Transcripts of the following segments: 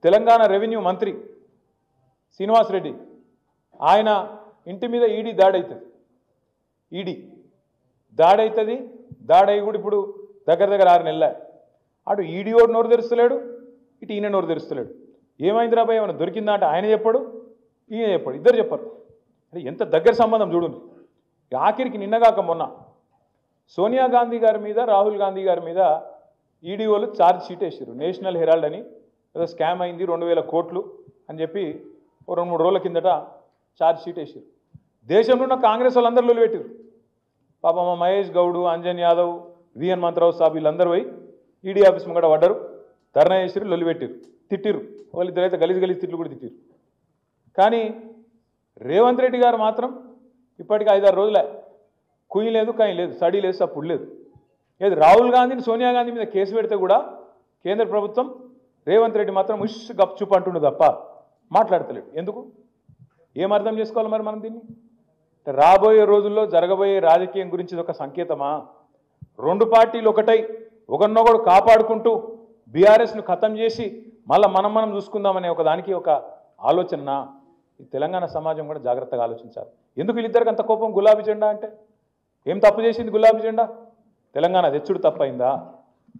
Telangana revenue మంత్రి శ్రీనివాస్ రెడ్డి ఆయన ఇంటి మీద ఈడీ దాడైతుంది. ఈడీ దాడైతుంది. దాడై కూడా ఇప్పుడు దగ్గర 6 నెలలే. అటు ఈడీ ఓడు నోరు తెరుస్తలేడు, ఇటు ఈయన నోరు తెరుస్తలేడు. ఏమైందిరా భయ ఏమైనా దొరికిందా అంటే ఆయన చెప్పాడు, ఈయన చెప్పాడు, ఇద్దరు చెప్పారు. అంటే ఎంత దగ్గర సంబంధం చూడండి. ఆఖరికి నిన్నగాక మొన్న సోనియా గాంధీ గారి మీద రాహుల్ గాంధీ గారి మీద ఈడీ వాళ్ళు ఛార్జ్ షీట్ వేసారు. నేషనల్ హెరాల్డ్ అని ఏదో స్కామ్ అయింది 2000 కోట్లు అని చెప్పి 2-3 రోజుల కిందట ఛార్జ్ షీట్ వేసారు. దేశంలో ఉన్న కాంగ్రెస్ వాళ్ళందరూ లొల్లి పెట్టారు. పాప మా మహేష్ గౌడ్, అంజన్ యాదవ్, విఎన్ మంత్రావు సాబ్ వీళ్ళందరూ పోయి ఈడీ ఆఫీస్ ముంగడ పడ్డారు, ధర్నా చేసారు, లొల్లి పెట్టారు, తిట్టిరు. వాళ్ళిద్దరైతే గలీజ్ తిట్లు కూడా తిట్టిరు. కానీ రేవంత్ రెడ్డి గారు మాత్రం ఇప్పటికి 5-6 రోజులే కుయ్యి లేదు, కాయి లేదు, సడీ లేదు, సప్పుడు లేదు. ఏది రాహుల్ గాంధీని సోనియా గాంధీ మీద కేసు పెడితే కూడా కేంద్ర ప్రభుత్వం రేవంత్ రెడ్డి మాత్రం ఉష్ గప్చుప్ అంటుండే తప్ప మాట్లాడతలేడు. ఎందుకు? ఏం అర్థం చేసుకోవాలి మరి మనం దీన్ని? రాబోయే రోజుల్లో జరగబోయే రాజకీయం గురించి ఇది ఒక సంకేతమా? 2 పార్టీలు ఒకటై ఒకరినొకడు కాపాడుకుంటూ బీఆర్ఎస్ను ఖతం చేసి మళ్ళీ మనం చూసుకుందామనే ఒక దానికి ఒక ఆలోచన ఈ తెలంగాణ సమాజం కూడా జాగ్రత్తగా ఆలోచించాలి. ఎందుకు వీళ్ళిద్దరికి అంత కోపం? గులాబీ జెండా అంటే ఏం తప్పు చేసింది గులాబీ జెండా? తెలంగాణ తెచ్చుడు తప్పైందా?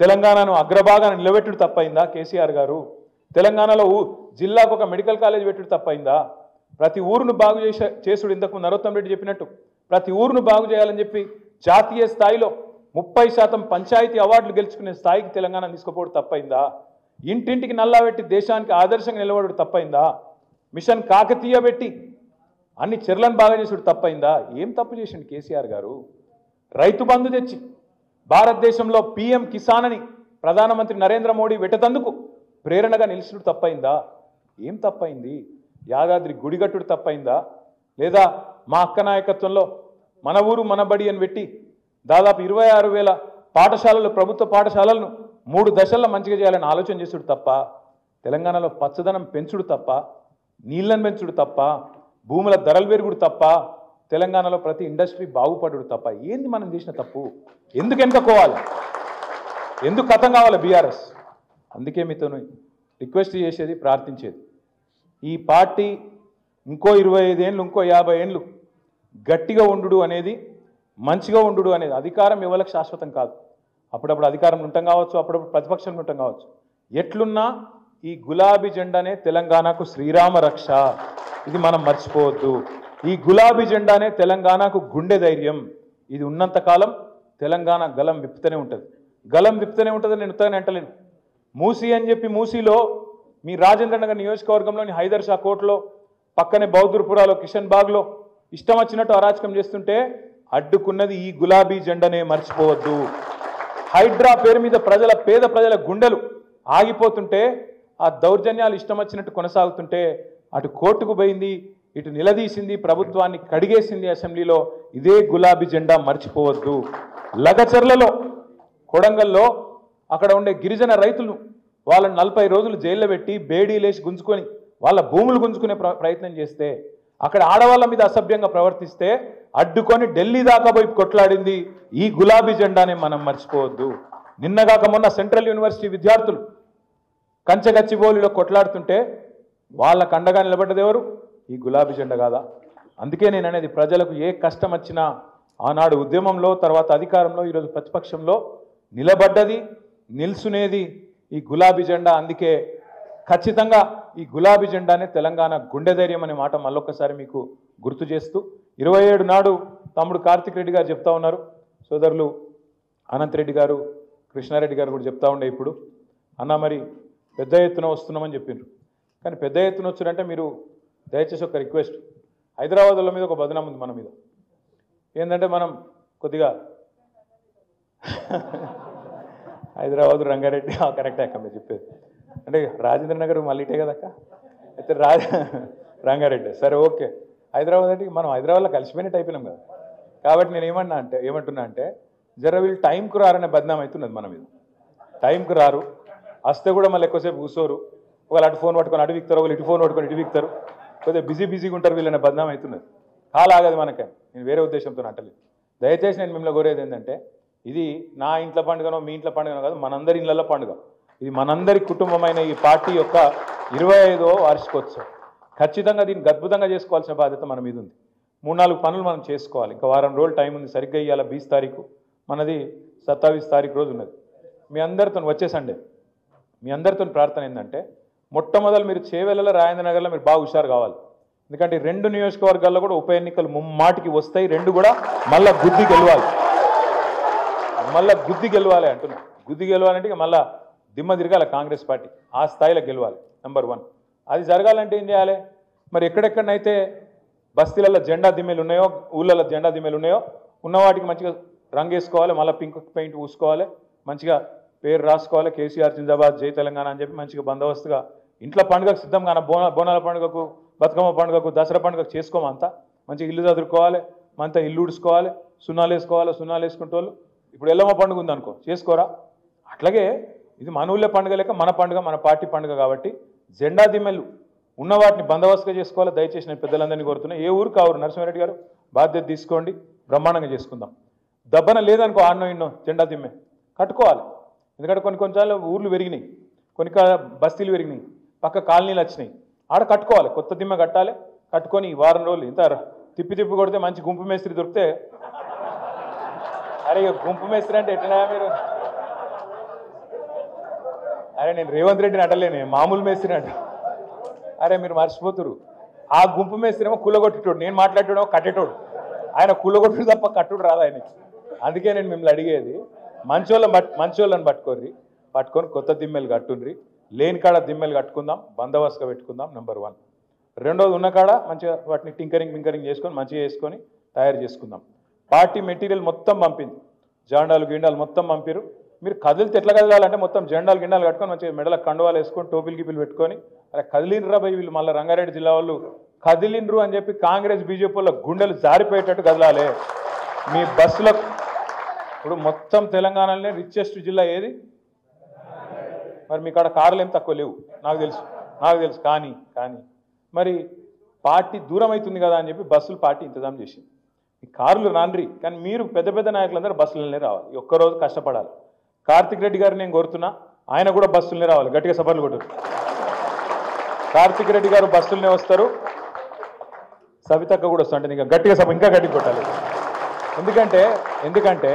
తెలంగాణను అగ్రభాగాన నిలబెట్టుడు తప్పైందా కేసీఆర్ గారు? తెలంగాణలో జిల్లాకు ఒక మెడికల్ కాలేజ్ పెట్టుడు తప్పైందా? ప్రతి ఊరును బాగు చేసుడు ఇంతకు నరోత్తం రెడ్డి చెప్పినట్టు ప్రతి ఊరును బాగు చేయాలని చెప్పి జాతీయ స్థాయిలో 30% పంచాయతీ అవార్డులు గెలుచుకునే స్థాయికి తెలంగాణ తీసుకుపోవడం తప్పైందా? ఇంటింటికి నల్లా పెట్టి దేశానికి ఆదర్శంగా నిలబడడం తప్పైందా? మిషన్ కాకతీయ పెట్టి అన్ని చెర్లను బాగా చేసుడు తప్పైందా? ఏం తప్పు చేసిండు కేసీఆర్ గారు? రైతు బంధు తెచ్చి భారతదేశంలో పీఎం కిసాన్ అని ప్రధానమంత్రి నరేంద్ర మోడీ పెట్టేందుకు ప్రేరణగా నిలిచుడు తప్పైందా? ఏం తప్పైంది? యాదాద్రి గుడిగట్టుడు తప్పైందా? లేదా మా అక్క నాయకత్వంలో మన ఊరు మన బడి అని పెట్టి దాదాపు 26,000 పాఠశాలలు, ప్రభుత్వ పాఠశాలలను 3 దశల్లో మంచిగా చేయాలని ఆలోచన చేసుడు తప్ప, తెలంగాణలో పచ్చదనం పెంచుడు తప్ప, నీళ్ళను పెంచుడు తప్ప, భూముల ధరలు పెరుగుడు తప్ప, తెలంగాణలో ప్రతి ఇండస్ట్రీ బాగుపడుడు తప్ప ఏంది మనం చేసిన తప్పు? ఎందుకు వెనుకపోవాలి? ఎందుకు కథం కావాలి బీఆర్ఎస్? అందుకే మీతో రిక్వెస్ట్ చేసేది, ప్రార్థించేది, ఈ పార్టీ ఇంకో 25 ఏళ్ళు, ఇంకో 50 ఏళ్ళు గట్టిగా ఉండు అనేది, మంచిగా ఉండు అనేది. అధికారం ఎవరికి శాశ్వతం కాదు. అప్పుడప్పుడు అధికారంలో ఉంటాం కావచ్చు, అప్పుడప్పుడు ప్రతిపక్షంలో ఉంటాం కావచ్చు. ఎట్లున్నా ఈ గులాబీ జెండానే తెలంగాణకు శ్రీరామ రక్ష. ఇది మనం మర్చిపోవద్దు. ఈ గులాబీ జెండానే తెలంగాణకు గుండె ధైర్యం. ఇది ఉన్నంతకాలం తెలంగాణ గలం విప్పుతూనే ఉంటుంది. గలం విప్పుతూనే ఉంటుందని నేను ఉత్తగానే అంటలేను. మూసీ అని చెప్పి మూసీలో మీ రాజేంద్ర నగర్ నియోజకవర్గంలోని హైదర్ షా కోట్లో పక్కనే బౌద్ధుర్పురాలో కిషన్ బాగ్లో ఇష్టం వచ్చినట్టు అరాచకం చేస్తుంటే అడ్డుకున్నది ఈ గులాబీ జెండానే, మర్చిపోవద్దు. హైడ్రా పేరు మీద పేద ప్రజల గుండెలు ఆగిపోతుంటే, ఆ దౌర్జన్యాలు ఇష్టం వచ్చినట్టు కొనసాగుతుంటే అటు కోర్టుకు పోయింది, ఇటు నిలదీసింది, ప్రభుత్వాన్ని కడిగేసింది అసెంబ్లీలో. ఇదే గులాబీ జెండా, మర్చిపోవద్దు. లగచర్లలో కొడంగల్లో అక్కడ ఉండే గిరిజన రైతులు వాళ్ళని 40 రోజులు జైల్లో పెట్టి బేడీలేసి గుంజుకొని వాళ్ళ భూములు గుంజుకునే ప్రయత్నం చేస్తే, అక్కడ ఆడవాళ్ళ మీద అసభ్యంగా ప్రవర్తిస్తే అడ్డుకొని ఢిల్లీ దాకా పోయి కొట్లాడింది ఈ గులాబీ జెండానే, మనం మర్చిపోవద్దు. నిన్నగాక మొన్న సెంట్రల్ యూనివర్సిటీ విద్యార్థులు కంచగచ్చిబౌలిలో కొట్లాడుతుంటే వాళ్ళకు అండగా నిలబడ్డది ఎవరు? ఈ గులాబీ జెండా కాదా? అందుకే నేను అనేది, ప్రజలకు ఏ కష్టం వచ్చినా ఆనాడు ఉద్యమంలో, తర్వాత అధికారంలో, ఈరోజు ప్రతిపక్షంలో నిలబడ్డది, నిల్చునేది ఈ గులాబీ జెండా. అందుకే ఖచ్చితంగా ఈ గులాబీ జెండానే తెలంగాణ గుండె ధైర్యం అనే మాట మళ్ళొక్కసారి మీకు గుర్తు చేస్తూ, 27 నాడు తమ్ముడు కార్తిక్ రెడ్డి గారు చెప్తా ఉన్నారు, సోదరులు అనంత్ రెడ్డి గారు, కృష్ణారెడ్డి గారు కూడా చెప్తా ఉండే, ఇప్పుడు అన్న మరి పెద్ద ఎత్తున వస్తున్నామని చెప్పిండ్రు. కానీ పెద్ద ఎత్తున వచ్చారంటే మీరు దయచేసి ఒక రిక్వెస్ట్, హైదరాబాద్ల మీద ఒక బదనాం ఉంది మన మీద. ఏంటంటే మనం కొద్దిగా హైదరాబాద్ రంగారెడ్డి కరెక్టే అక్క మీరు చెప్పేది. అంటే రాజేంద్ర నగర్ మళ్ళీ ఇటే కదక్క, అయితే రంగారెడ్డి సరే ఓకే. హైదరాబాద్ అంటే మనం హైదరాబాద్లో కలిసిపోయినట్టు అయిపోయినాం కదా. కాబట్టి నేను ఏమంటున్నా అంటే జర వీళ్ళు టైంకు రారనే బదనాం అవుతున్నది మన మీద. టైంకు రారు, వస్తే కూడా మళ్ళీ ఎక్కువసేపు కూర్చోరు, ఒకళ్ళు అటు ఫోన్ పట్టుకొని అటు విక్తారు, ఒకళ్ళు ఇటు ఫోన్ పట్టుకొని ఇటు విక్తారు, కొద్దిగా బిజీగా ఉంటారు వీళ్ళనే బదనాం అవుతున్నది. కాలాగదు మనకే. నేను వేరే ఉద్దేశంతో అంటలేదు. దయచేసి నేను మిమ్మల్ని కోరేది ఏంటంటే, ఇది నా ఇంట్లో పండుగనో మీ ఇంట్లో పండుగనో కాదు, మనందరి ఇళ్ళల్లో పండుగ. ఇది మనందరి కుటుంబమైన ఈ పార్టీ యొక్క 25వ వార్షికోత్సవం. ఖచ్చితంగా దీన్ని అద్భుతంగా చేసుకోవాల్సిన బాధ్యత మన మీద ఉంది. 3-4 పనులు మనం చేసుకోవాలి. ఇంకా వారం రోజులు టైం ఉంది. సరిగ్గా ఇవాళ 20 తారీఖు, మనది 27 తారీఖు రోజు ఉన్నది. మీ అందరితో వచ్చే సండే మీ అందరితో ప్రార్థన ఏంటంటే, మొట్టమొదలు మీరు చేవెళ్ళలో రాజేంద్రనగర్లో మీరు బాగా హుషారు కావాలి. ఎందుకంటే 2 నియోజకవర్గాల్లో కూడా ఉప ఎన్నికలు ముమ్మాటికి వస్తాయి. 2 కూడా మళ్ళా గుద్ది గెలవాలి అంటున్నా. గుద్ది గెలవాలంటే ఇక మళ్ళా దిమ్మ తిరగాలి కాంగ్రెస్ పార్టీ. ఆ స్థాయిలో గెలవాలి. నెంబర్ 1. అది జరగాలంటే ఏం చేయాలి? మరి ఎక్కడెక్కడనైతే బస్తీలలో జెండా దిమ్మెలు ఉన్నాయో, ఊళ్ళలో జెండా దిమ్మెలు ఉన్నాయో, ఉన్న వాటికి మంచిగా రంగు వేసుకోవాలి, మళ్ళీ పింక్ పెయింట్ పూసుకోవాలి, మంచిగా పేరు రాసుకోవాలి, కేసీఆర్ జిందాబాద్, జై తెలంగాణ అని చెప్పి మంచిగా బందోబస్తుగా ఇంట్లో పండుగకు సిద్ధంగా బోనాల పండుగకు, బతుకమ్మ పండుగకు, దసరా పండుగకు చేసుకోమంతా మంచిగా ఇల్లు చదువుకోవాలి, మంతా ఇల్లు ఉడుచుకోవాలి, సున్నాలు వేసుకోవాలి. సున్నాలు వేసుకుంటే వాళ్ళు ఇప్పుడు ఎల్లమ్మ పండుగ ఉందనుకో చేసుకోరా. అట్లాగే ఇది మన ఊళ్ళో పండుగ లేక మన పండుగ, మన పార్టీ పండుగ కాబట్టి జెండా దిమ్మెలు ఉన్న వాటిని బందోబస్తుగా చేసుకోవాలి. దయచేసి నేను పెద్దలందరినీ కోరుతున్నా, ఏ ఊరు కావరు నరసింహారెడ్డి గారు బాధ్యత తీసుకోండి, బ్రహ్మాండంగా చేసుకుందాం. దబ్బన లేదనుకో ఆన్నో ఇన్నో జెండా దిమ్మె కట్టుకోవాలి. ఎందుకంటే కొన్నిసార్లు ఊర్లు పెరిగినాయి, కొన్ని బస్తీలు పెరిగినాయి, పక్క కాలనీలు వచ్చినాయి, ఆడ కట్టుకోవాలి. కొత్త దిమ్మె కట్టాలి. కట్టుకొని ఈ వారం రోజులు ఇంత తిప్పి కొడితే మంచి గుంపు మేస్త్రి దొరికితే, అరే ఇక గుంపు మేస్త్రి అంటే ఎట్లా మీరు? అరే నేను రేవంత్ రెడ్డిని అంటలేను, మామూలు మేస్త్రి అంట. అరే మీరు మర్చిపోతురు. ఆ గుంపు మేస్త్రి ఏమో కుల్లగొట్టేటోడు, నేను మాట్లాడేటోడేమో కట్టేటోడు. ఆయన కుల్లగొట్టుడు తప్ప కట్టుడు రాదు ఆయనకి. అందుకే నేను మిమ్మల్ని అడిగేది, మంచోళ్ళని పట్టుకొని కొత్త దిమ్మెలు కట్టుండ్రి. లేని కాడ దిమ్మెలు కట్టుకుందాం, బందోబస్తుగా పెట్టుకుందాం. నెంబర్ 1. రెండోది ఉన్న కాడ మంచిగా వాటిని టింకరింగ్ చేసుకొని మంచిగా వేసుకొని తయారు చేసుకుందాం. పార్టీ మెటీరియల్ మొత్తం పంపింది, జెండాలు గిండాలు మొత్తం పంపిరు. మీరు కదిలితే ఎట్లా కదలాలంటే మొత్తం జెండాలు గిండాలు కట్టుకొని మంచిగా మెడల కండువాలు వేసుకొని టోపీలు గిపిలు పెట్టుకొని, అరే కదిలినరా భయ్ వీళ్ళు మళ్ళీ రంగారెడ్డి జిల్లా వాళ్ళు కదిలినరు అని చెప్పి కాంగ్రెస్ బీజేపీ వాళ్ళ గుండెలు జారిపోయేటట్టు కదలాలి. మీ బస్సులకు ఇప్పుడు మొత్తం తెలంగాణలోనే రిచెస్ట్ జిల్లా ఏది? మరి మీ కాడ కార్లు ఏం తక్కువ లేవు నాకు తెలుసు. కానీ మరి పార్టీ దూరం అవుతుంది కదా అని చెప్పి బస్సులు పార్టీ ఇంతజాం చేసింది. ఈ కార్లు రాన్రి, కానీ మీరు పెద్ద నాయకులందరూ బస్సులనే రావాలి. ఒక్కరోజు కష్టపడాలి. కార్తిక్ రెడ్డి గారు నేను కోరుతున్నా, ఆయన కూడా బస్సులనే రావాలి. గట్టిగా సభలు కొట్టారు. కార్తిక్ రెడ్డి గారు బస్సులనే వస్తారు, సవితక్క కూడా వస్తుంటే ఇంకా గట్టిగా ఇంకా గట్టిగా కొట్టాలి. ఎందుకంటే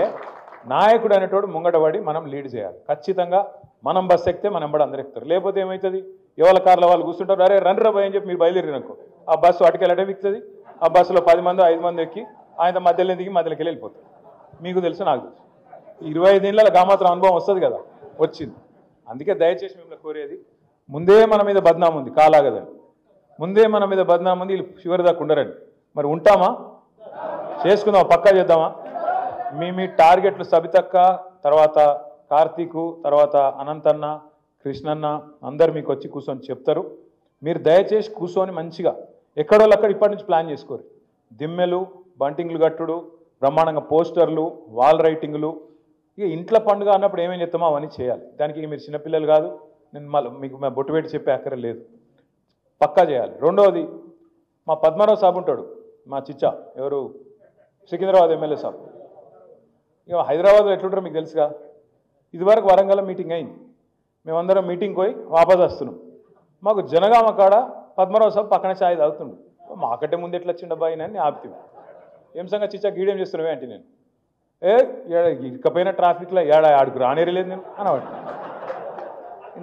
నాయకుడు అనేటోడు ముంగటపడి మనం లీడ్ చేయాలి. ఖచ్చితంగా మనం బస్సు ఎక్కితే మనం ఎంబడి అందరు ఎక్కుతారు. లేకపోతే ఏమవుతుంది? ఎవరి కార్ల వాళ్ళు కూర్చుంటారు, అరే రండి రా భయ్ అని చెప్పి మీరు బయలుదేరిననుకో, ఆ బస్సు అటుకెళ్ళటే ఎక్కుతుంది. ఆ బస్సులో 10 మంది 5 మంది ఎక్కి ఆయన మధ్యలో దిగి మధ్యలోకి వెళ్ళిపోతారు. మీకు తెలుసు, నాకు తెలుసు. 25 ఏళ్ళ గామాత్రం అనుభవం వస్తుంది కదా, వచ్చింది. అందుకే దయచేసి మిమ్మల్ని కోరేది, ముందే మన మీద బద్నాం ఉంది, కాలాగదని ముందే మన మీద బద్నాం ఉంది, వీళ్ళు చివరి దాకా ఉండరండి. మరి ఉంటామా? చేసుకుందామా? పక్కా చేద్దామా? మీ టార్గెట్లు సబితక్క, తర్వాత కార్తీకు, తర్వాత అనంతన్న, కృష్ణన్న అందరు మీకు వచ్చి కూర్చొని చెప్తారు. మీరు దయచేసి కూర్చొని మంచిగా ఎక్కడోళ్ళు అక్కడ ఇప్పటి నుంచి ప్లాన్ చేసుకోరు. దిమ్మెలు, బంటింగ్లు కట్టుడు, బ్రహ్మాండంగా పోస్టర్లు, వాల్ రైటింగ్లు. ఇక ఇంట్లో పండుగ అన్నప్పుడు ఏమేమి చెప్తామో అవన్నీ చేయాలి. దానికి మీరు చిన్నపిల్లలు కాదు, నేను మీకు బొట్టు పెట్టి చెప్పే అక్కర లేదు, పక్కా చేయాలి. రెండవది, మా పద్మనాభ సాబ్ ఉంటాడు, మా చిచ్చా, ఎవరు సికింద్రాబాద్ ఎమ్మెల్యే సాబ్. ఇక హైదరాబాద్లో ఎట్లుంటారో మీకు తెలుసుగా. ఇదివరకు వరంగల్ మీటింగ్ అయింది, మేమందరం మీటింగ్ పోయి వాపస్ వస్తున్నాం. మాకు జనగామ కాడ పద్మనాభ సాబ్ పక్కన ఛాయ్ తాగుతుండు. మాకంటే ముందు ఎట్లా వచ్చిండబ్బా ఆయన అని ఆపుతుంది. ఏం సంగతి చిచ్చా గీడేం చేస్తున్నావే అంటే, నేను ఇకపోయినా ట్రాఫిక్లో ఆడుకు రానేరలేదు నేను అనవాడు.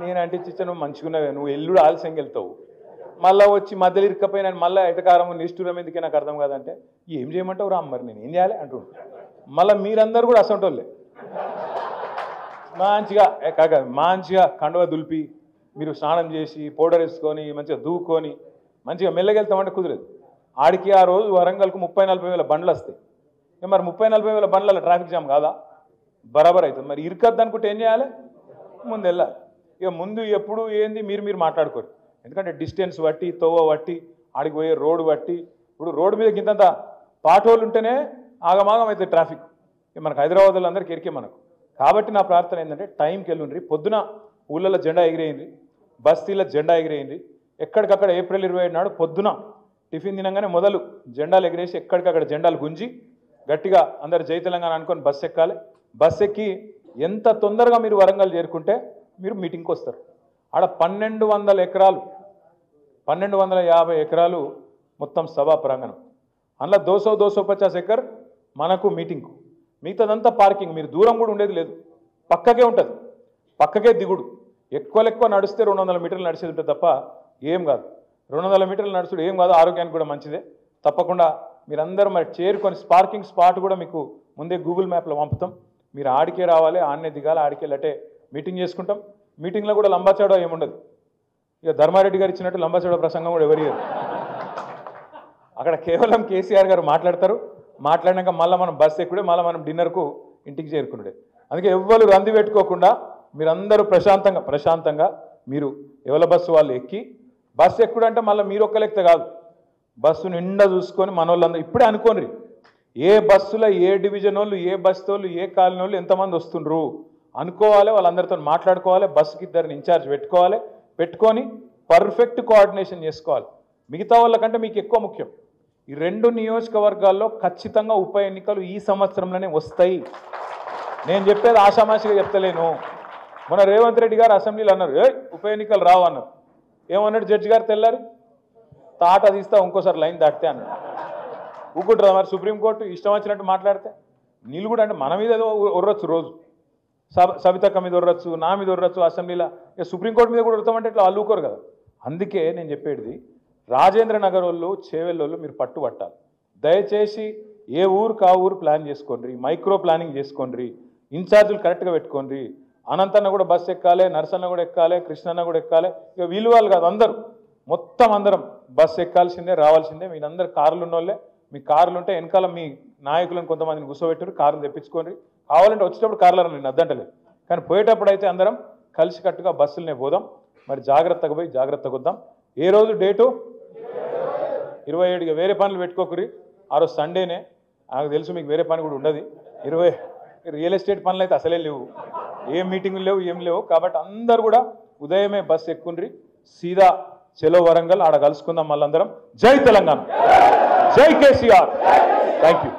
నేనంటే చిచ్చా నువ్వు మంచిగున్నావే, నువ్వు ఎల్లుడు ఆలస్యంగా వెళ్తావు, మళ్ళీ వచ్చి మధ్యలో ఇరుక్కపోయినా మళ్ళీ ఎటకారం నిష్ఠూరం ఎందుకే నాకు అర్థం కాదంటే, ఏం చేయమంటావు రా మరి నేను ఏం చేయాలి అంటుండు. మళ్ళీ మీరందరూ కూడా అసంటోళ్ళే. మంచిగా కండువ దులిపి మీరు స్నానం చేసి పౌడర్ వేసుకొని మంచిగా దూకొని మంచిగా మెల్లగెళ్తామంటే కుదరదు. ఆడికి ఆ రోజు వరంగల్కు 30-40 వేల బండ్లు వస్తాయి. మరి 30-40 వేల బండ్ల ట్రాఫిక్ జామ్ కాదా? బరాబర్ అవుతుంది. మరి ఇరుకద్దు అనుకుంటే ఏం చేయాలి? ముందు వెళ్ళాలి. ఇక ముందు ఎప్పుడు ఏంది మీరు మాట్లాడుకోరు. ఎందుకంటే డిస్టెన్స్ బట్టి, తోవ బట్టి, ఆడికి పోయే రోడ్డు బట్టి, ఇప్పుడు రోడ్డు మీద ఇంతంత పాటోళ్ళు ఉంటేనే ఆగమాగం అవుతుంది ట్రాఫిక్. మనకు హైదరాబాద్లో అందరికీ ఎరికే మనకు. కాబట్టి నా ప్రార్థన ఏంటంటే టైంకి వెళ్ళుండ్రి. పొద్దున ఊళ్ళలో జెండా ఎగిరేయండి, బస్తీల జెండా ఎగిరేయండి. ఎక్కడికక్కడ ఏప్రిల్ 27 నాడు పొద్దున టిఫిన్ తినంగానే మొదలు జెండాలు ఎగిరేసి ఎక్కడికక్కడ జెండాలు గుంజి గట్టిగా అందరు జై తెలంగాణ అనుకొని బస్సు ఎక్కాలి. బస్సు ఎక్కి ఎంత తొందరగా మీరు వరంగల్ చేరుకుంటే మీరు మీటింగ్కి వస్తారు. ఆడ 1200 ఎకరాలు 1250 ఎకరాలు మొత్తం సభా ప్రాంగణం. అందులో 250 ఎకర్ మనకు మీటింగ్కు, మిగతాదంతా పార్కింగ్. మీరు దూరం కూడా ఉండేది లేదు, పక్కకే ఉంటుంది, పక్కకే దిగుడు. ఎక్కువ నడిస్తే 200 మీటర్లు నడిచేది ఉంటుంది తప్ప ఏం కాదు. 200 మీటర్లు నడుచుడు ఏం కాదు, ఆరోగ్యానికి కూడా మంచిదే. తప్పకుండా మీరందరూ మరి చేరుకొని పార్కింగ్ స్పాట్ కూడా మీకు ముందే గూగుల్ మ్యాప్లో పంపుతాం. మీరు ఆడికే రావాలి, ఆడనే దిగాలి, ఆడికే లటే మీటింగ్ చేసుకుంటాం. మీటింగ్లో కూడా లంబాచాడో ఏముండదు. ఇక ధర్మారెడ్డి గారు ఇచ్చినట్టు లంబాచాడో ప్రసంగం కూడా ఎవరు ఇయ్యరు. అక్కడ కేవలం కేసీఆర్ గారు మాట్లాడతారు. మాట్లాడినాక మళ్ళీ మనం బస్సు ఎక్కుడే, మళ్ళీ మనం డిన్నర్కు ఇంటికి చేరుకున్నాడే. అందుకే ఎవ్వరు రంది పెట్టుకోకుండా మీరందరూ ప్రశాంతంగా మీరు ఎవల బస్సు వాళ్ళు ఎక్కి, బస్సు ఎక్కుడంటే మళ్ళీ మీరు ఒక్కలెక్కితే కాదు, బస్సు నిండా చూసుకొని మనోళ్ళందరూ ఇప్పుడే అనుకోండి, ఏ బస్సులో ఏ డివిజన్ వాళ్ళు, ఏ బస్సు వాళ్ళు, ఏ కాలనీ వాళ్ళు ఎంతమంది వస్తుండ్రు అనుకోవాలి. వాళ్ళందరితో మాట్లాడుకోవాలి. బస్సుకి 2 ఇన్ఛార్జ్ పెట్టుకొని పర్ఫెక్ట్ కోఆర్డినేషన్ చేసుకోవాలి. మిగతా వాళ్ళకంటే మీకు ఎక్కువ ముఖ్యం. ఈ 2 నియోజకవర్గాల్లో ఖచ్చితంగా ఉప ఎన్నికలు ఈ సంవత్సరంలోనే వస్తాయి. నేను చెప్పేది ఆషామాషిగా చెప్తలేను. మన రేవంత్ రెడ్డి గారు అసెంబ్లీలో అన్నారు, ఉప ఎన్నికలు రావు అన్నారు. ఏమన్నాడు జడ్జి గారు తెల్లారి? తాట తీస్తా ఇంకోసారి లైన్ దాటితే అన్నాడు. ఊకుంటారా మరి సుప్రీంకోర్టు ఇష్టం వచ్చినట్టు మాట్లాడితే? నీళ్ళు కూడా అంటే మన మీద ఏదో ఒర్రొచ్చు, రోజు సబితక్క మీద ఒర్రొచ్చు, నా మీద ఒర్రొచ్చు అసెంబ్లీలో. ఇక సుప్రీంకోర్టు మీద కూడా ఉడతామంటే ఇట్లా వాళ్ళు ఊకోరు కదా. అందుకే నేను చెప్పేది, రాజేంద్ర నగర్ వాళ్ళు, చేవెళ్ళోళ్ళు మీరు పట్టుబట్టాలి. దయచేసి ఏ ఊరికి ఆ ఊరు ప్లాన్ చేసుకోండి, మైక్రో ప్లానింగ్ చేసుకోండి, ఇన్ఛార్జీలు కరెక్ట్గా పెట్టుకోండి. అనంతన్న కూడా బస్సు ఎక్కాలి, నర్సన్న కూడా ఎక్కాలి, కృష్ణన్న కూడా ఎక్కాలి. ఇక వీళ్ళు వాళ్ళు కాదు, అందరూ మొత్తం అందరం బస్సు ఎక్కాల్సిందే, రావాల్సిందే. మీరందరూ కార్లు ఉన్నోళ్ళే. మీ కార్లు ఉంటే వెనకాల మీ నాయకులను కొంతమందిని కూర్చోబెట్టారు, కార్లు తెప్పించుకోండి. కావాలంటే వచ్చేటప్పుడు కార్లలో నేను అద్దంటలేదు, కానీ పోయేటప్పుడు అయితే అందరం కలిసికట్టుగా బస్సులనే పోదాం. మరి జాగ్రత్తగా పోయి జాగ్రత్తగా వద్దాం. ఏ రోజు డేటు? 27. వేరే పనులు పెట్టుకోకురి. ఆ రోజు సండేనే, నాకు తెలుసు మీకు వేరే పని కూడా ఉండదు. 20 రియల్ ఎస్టేట్ పనులు అయితే అసలే లేవు, ఏం మీటింగులు లేవు, ఏం లేవు. కాబట్టి అందరూ కూడా ఉదయమే బస్సు ఎక్కుండ్రి, సీదా చెలో వరంగల్, ఆడ కలుసుకుందాం మళ్ళందరం. జై తెలంగాణ, జై కేసీఆర్. Thank you.